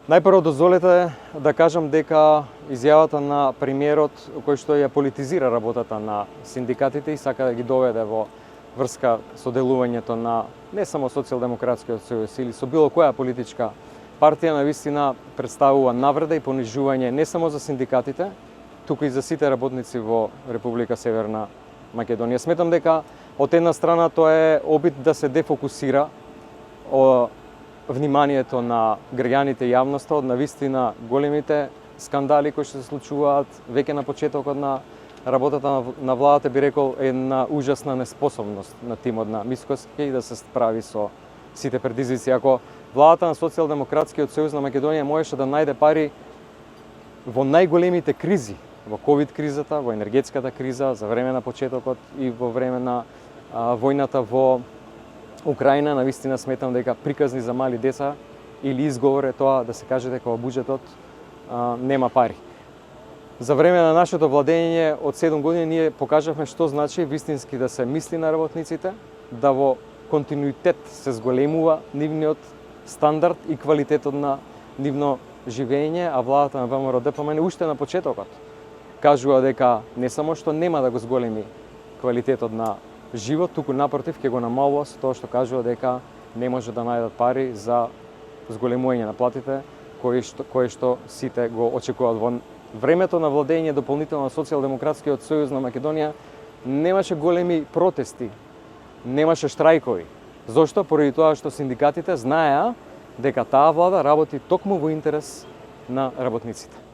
Најпрво дозволете да кажам дека изјавата на премиерот кој што ја политизира работата на синдикатите и сака да ги доведе во врска со делувањето на не само Социјалдемократскиот сојуз или со било која политичка партија, навистина представува навреда и понижување не само за синдикатите, туку и за сите работници во Република Северна Македонија. Сметам дека од една страна тоа е обид да се дефокусира вниманието на граѓаните и јавноста од навистина големите скандали кои што се случуваат веќе на почетокот на работата на владата, би рекол една ужасна неспособност на тимот на Мицкоски да се справи со сите предизвици. Ако владата на Социјалдемократскиот сојуз на Македонија можеше да најде пари во најголемите кризи, во ковид кризата, во енергетската криза, за време на почетокот и во време на војната во Украина, навистина сметам дека приказни за мали деца или изговор е тоа да се каже дека во буџетот нема пари. За време на нашето владење од 7 години ние покажавме што значи вистински да се мисли на работниците, да во континуитет се зголемува нивниот стандард и квалитетот на нивно живење, а владата на ВМРО ДПМН уште на почетокот кажува дека не само што нема да го зголеми квалитетот на живот, туку напротив ќе го намалува со тоа што кажува дека не може да најдат пари за зголемување на платите кое што сите го очекуваат. Во времето на владење дополнително на Социјалдемократскиот сојуз на Македонија немаше големи протести, немаше штрајкови. Зошто? Поради тоа што синдикатите знаеа дека таа влада работи токму во интерес на работниците.